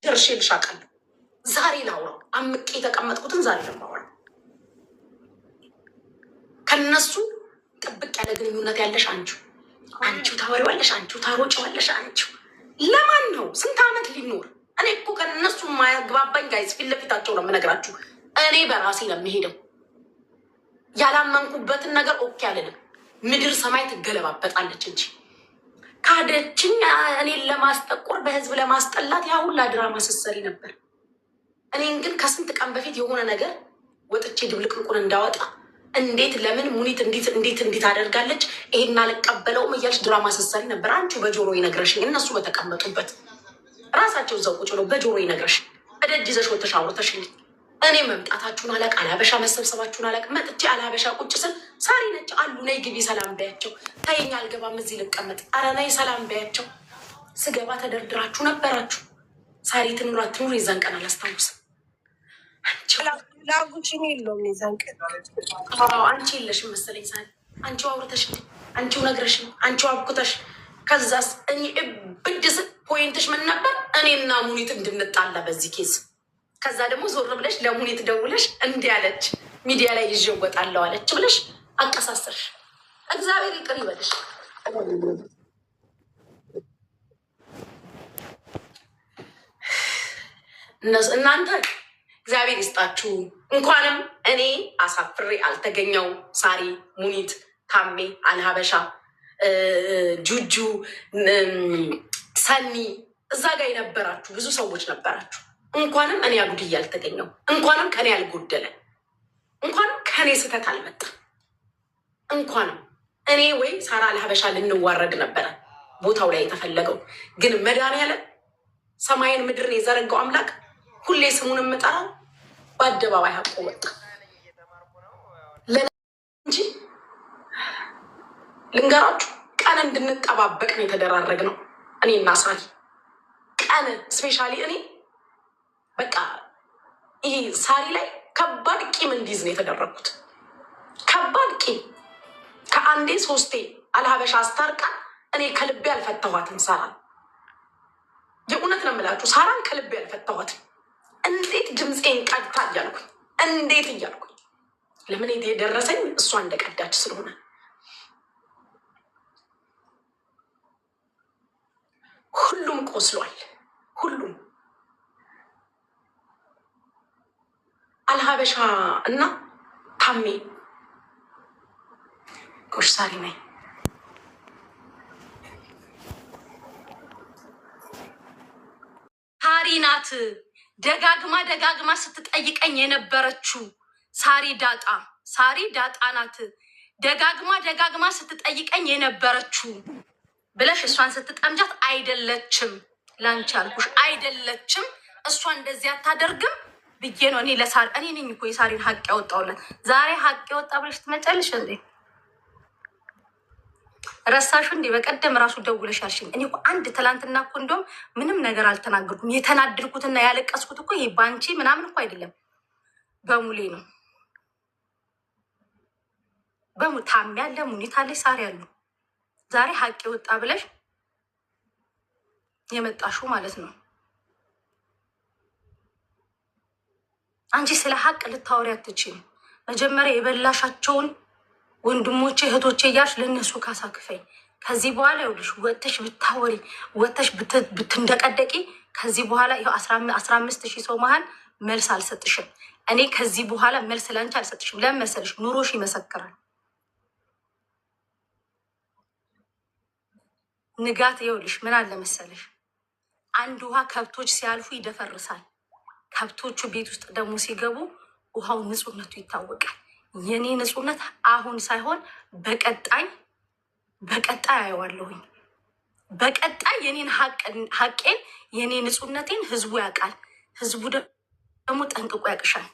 ደርሼልሽ አውቃለሁ። ዛሬ ላውራው አምቄ የተቀመጥኩትን ዛሬ ለማውራ ከነሱ ጥብቅ ያለ ግንኙነት ያለሽ አንቺው ታወሪዋለሽ፣ አንቺው ታሮጪዋለሽ። አንቺው ለማን ነው? ስንት ዓመት ሊኖር? እኔ እኮ ከነሱ የማያግባባኝ ጋይዝ ፊት ለፊታቸው ነው የምነግራችሁ። እኔ በራሴ ነው የምሄደው። ያላመንኩበትን ነገር ኦኬ አልልም። ምድር ሰማይ ትገለባበጣለች እንጂ ካደችኝ እኔን ለማስጠቆር በህዝብ ለማስጠላት ያ ሁላ ድራማ ስትሰሪ ነበር። እኔን ግን ከስንት ቀን በፊት የሆነ ነገር ወጥቼ ድብልቅልቁን እንዳወጣ እንዴት ለምን ሙኒት እንዴት አደርጋለች ይሄን አልቀበለውም እያልሽ ድራማ ስትሰሪ ነበር። አንቺ በጆሮ ይነግረሽኝ እነሱ በተቀመጡበት ራሳቸው እዛው ቁጭ ብለው በጆሮ ይነግረሽኝ በደጅ ይዘሽ ወተሽ አውርተሽኝ እኔ መምጣታችሁን አላቅ አላበሻ መሰብሰባችሁን አላቅ መጥቼ አላበሻ ቁጭ ስል ሳሪ ነች አሉ ነይ ግቢ ሰላም በያቸው። ተይኝ አልገባም እዚህ ልቀመጥ። ኧረ ነይ ሰላም በያቸው። ስገባ ተደርድራችሁ ነበራችሁ። ሳሪ ትኑር አትኑር የዛን ቀን አላስታውስም። ላጉችን የለውም የዛን ቀን አንቺ የለሽም መሰለኝ ሳሪ። አንቺው አውርተሽ አንቺው ነግረሽ አንቺው አብኩተሽ ከዛስ እኔ ብድስ ፖይንትሽ ምን ነበር? እኔና ሙኒት እንድንጣላ በዚህ ኬስ ከዛ ደግሞ ዞር ብለሽ ለሙኒት ደውለሽ እንዲህ አለች ሚዲያ ላይ ይዤወጣለሁ አለች ብለሽ አቀሳሰርሽ። እግዚአብሔር ይቅር ይበልሽ። እናንተ እግዚአብሔር ይስጣችሁ። እንኳንም እኔ አሳፍሬ አልተገኘው። ሳሪ፣ ሙኒት፣ ታሜ፣ አልሀበሻ፣ ጁጁ፣ ሰኒ እዛ ጋር የነበራችሁ ብዙ ሰዎች ነበራችሁ። እንኳንም እኔ አጉድዬ አልተገኘው። እንኳንም ከኔ አልጎደለ። እንኳንም ከኔ ስህተት አልመጣ። እንኳንም እኔ ወይ ሳራ አልሀበሻ ልንዋረድ ነበረ ቦታው ላይ የተፈለገው። ግን መድኃኒዓለም ሰማይን ምድርን የዘረጋው አምላክ ሁሌ ስሙን የምጠራው በአደባባይ ሀቆ ወጣ እንጂ ልንገራችሁ፣ ቀን እንድንጠባበቅ ነው የተደራረግነው እኔና ሳሪ። ቀን ስፔሻሊ እኔ በቃ ይሄ ሳሪ ላይ ከባድ ቂም እንዲይዝ ነው የተደረግኩት። ከባድ ቂም ከአንዴ 3 አልሀበሻ አስታርቃ እኔ ከልቤ አልፈታኋትም ሳራን። የእውነት ነው የምላችሁ፣ ሳራን ከልቤ አልፈታኋትም። እንዴት ድምፄን ቀድታ እያልኩኝ እንዴት እያልኩኝ ለምን የደረሰኝ እሷ እንደቀዳች ስለሆነ ሁሉም ቆስሏል። ሁሉም አልሀበሻ እና ታሜ ጎሽ ሳሪ ነኝ። ሳሪ ናት ደጋግማ ስትጠይቀኝ የነበረችው ሳሪ ዳጣ ናት። ደጋግማ ስትጠይቀኝ የነበረችው ብለሽ እሷን ስትጠምጃት አይደለችም። ላንቺ አልኩሽ አይደለችም። እሷ እንደዚህ አታደርግም ብዬ ነው እኔ ለሳሪ እኔ ነኝ እኮ የሳሪን ሀቅ ያወጣውላት። ዛሬ ሀቅ ያወጣ ብለሽ ትመጫለሽ እንዴ? ረሳሹ እንዴ? በቀደም ራሱ ደውለሽ ያልሽኝ እኔ እኮ አንድ ትላንትና እኮ እንደውም ምንም ነገር አልተናገርኩም። የተናደድኩትና ያለቀስኩት እኮ ይሄ ባንቺ ምናምን እኮ አይደለም በሙሌ ነው። ታሜ ያለ ሙኒት አለች ሳሪ ያሉ ዛሬ ሀቅ ወጣ ብለሽ የመጣሽው ማለት ነው። አንቺ ስለ ሀቅ ልታወሪ አትችይም። መጀመሪያ የበላሻቸውን ወንድሞቼ እህቶቼ እያልሽ ለእነሱ ካሳ ክፈይ። ከዚህ በኋላ ይኸውልሽ ወጥተሽ ብታወሪ ወጥተሽ ብትንደቀደቂ ከዚህ በኋላ ይኸው 15,000 ሰው መሀል መልስ አልሰጥሽም። እኔ ከዚህ በኋላ መልስ ላንቺ አልሰጥሽም። ለምን መሰለሽ? ኑሮሽ ይመሰክራል። ንጋት ይኸውልሽ ምን አለ መሰለሽ፣ አንድ ውሃ ከብቶች ሲያልፉ ይደፈርሳል። ከብቶቹ ቤት ውስጥ ደግሞ ሲገቡ ውሃው ንጹህነቱ ይታወቃል። የኔ ንጹህነት አሁን ሳይሆን በቀጣይ አየዋለሁኝ። በቀጣይ የኔን ሀቄን የኔ ንጹህነቴን ህዝቡ ያውቃል። ህዝቡ ደግሞ ጠንቅቆ ያቅሻል።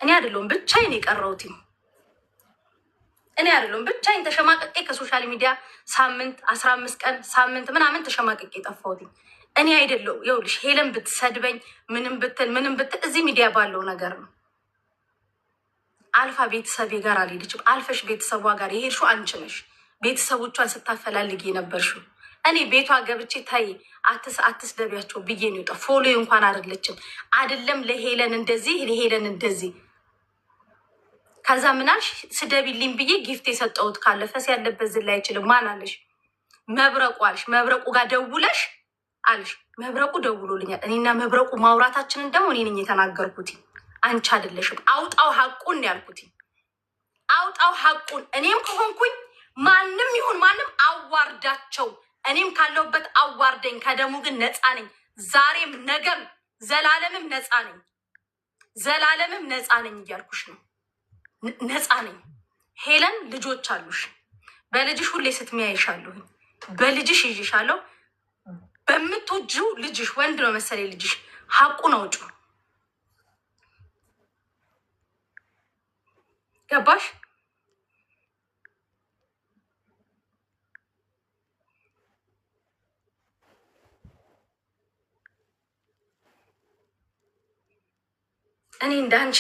እኔ አይደለሁም ብቻዬን የቀረሁትኝ። እኔ አይደለሁም ብቻዬን ተሸማቀቄ ከሶሻል ሚዲያ ሳምንት 15 ቀን ሳምንት ምናምን ተሸማቀቄ ጠፋሁትኝ። እኔ አይደለሁ ይኸውልሽ ሄለን ብትሰድበኝ ምንም ብትል እዚህ ሚዲያ ባለው ነገር ነው። አልፋ ቤተሰቤ ጋር አልሄደችም። አልፈሽ ቤተሰቧ ጋር የሄድሽው አንቺ ነሽ። ቤተሰቦቿን ስታፈላልግ የነበርሽው እኔ ቤቷ ገብቼ ታይ አትስደቢያቸው ብዬ ነው የወጣው። ፎሎ እንኳን አይደለችም አይደለም ለሄለን እንደዚህ ለሄለን እንደዚህ። ከዛ ምናልሽ ስደቢልኝ ብዬ ጊፍት የሰጠሁት ካለ ፈስ ያለበት ዝላ አይችልም። ማን አለሽ? መብረቁ አልሽ። መብረቁ ጋር ደውለሽ አልሽ። መብረቁ ደውሎልኛል። እኔና መብረቁ ማውራታችንን ደግሞ እኔ ነኝ የተናገርኩት፣ አንቺ አይደለሽም። አውጣው ሀቁን ያልኩት፣ አውጣው ሀቁን። እኔም ከሆንኩኝ ማንም ይሁን ማንም አዋርዳቸው። እኔም ካለሁበት አዋርደኝ። ከደሙ ግን ነፃ ነኝ። ዛሬም ነገም ዘላለምም ነፃ ነኝ። ዘላለምም ነፃ ነኝ እያልኩሽ ነው። ነፃ ነኝ። ሄለን ልጆች አሉሽ። በልጅሽ ሁሌ ስትሚያ ይሻለሁኝ። በልጅሽ ይዤሻለሁ። በምትወጂው ልጅሽ ወንድ ነው መሰለኝ ልጅሽ ሀቁን አውጪ። ገባሽ? እኔ እንዳንቺ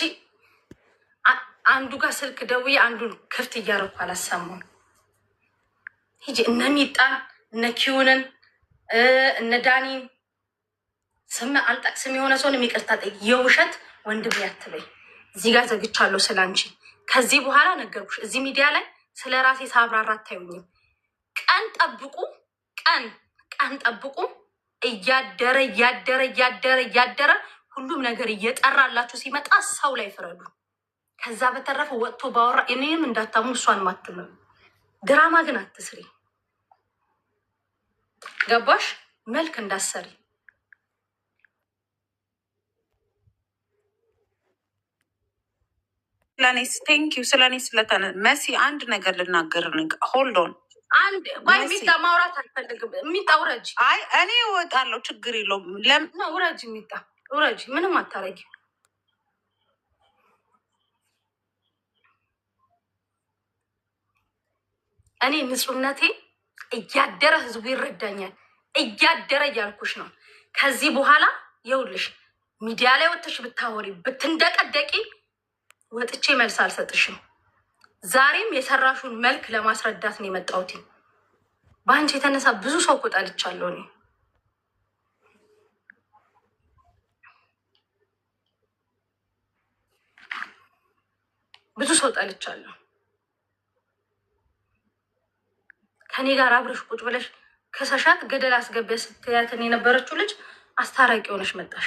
አንዱ ጋር ስልክ ደውዬ አንዱን ክፍት እያደረኩ አላሰማም። ሂጂ እነ ሚጣን እነ ኪዩንን እነ ዳኒን ስም አልጠቅስም። የሆነ ሰውን ይቅርታ ጠይቅ። የውሸት ወንድም ያትበይ። እዚህ ጋር ዘግቻለሁ ስለ አንቺ። ከዚህ በኋላ ነገርኩሽ። እዚህ ሚዲያ ላይ ስለ ራሴ ሳብራራ አታዩኝም። ቀን ጠብቁ፣ ቀን ጠብቁ። እያደረ እያደረ እያደረ እያደረ ሁሉም ነገር እየጠራላችሁ ሲመጣ ሰው ላይ ፍረዱ። ከዛ በተረፈ ወጥቶ ባወራ እኔም እንዳታምኑ እሷን ማትምም። ድራማ ግን አትስሪ። ገባሽ? መልክ እንዳሰሪ። ስለኔስ ቴንኪዩ። ስለኔ ስለተነ መሲ አንድ ነገር ልናገር። ሆልዶን አንድ ቆይ። ሚጣ ማውራት አልፈልግም። ሚጣ ውረጅ። አይ እኔ እወጣለሁ፣ ችግር የለውም። ውረጅ ሚጣ ውረጅ። ምንም አታረጊ። እኔ ንጹህነቴ እያደረ ህዝቡ ይረዳኛል። እያደረ እያልኩሽ ነው። ከዚህ በኋላ የውልሽ ሚዲያ ላይ ወጥተሽ ብታወሪ ብትንደቀደቂ ወጥቼ መልስ አልሰጥሽም። ዛሬም የሰራሹን መልክ ለማስረዳት ነው የመጣሁት። በአንቺ የተነሳ ብዙ ሰው እኮ ጠልቻለሁ። እኔ ብዙ ሰው ጠልቻለሁ። ከኔ ጋር አብረሽ ቁጭ ብለሽ ከሰሻት ገደል አስገቢያ ስትያትን የነበረችው ልጅ አስታራቂ ሆነሽ መጣሽ።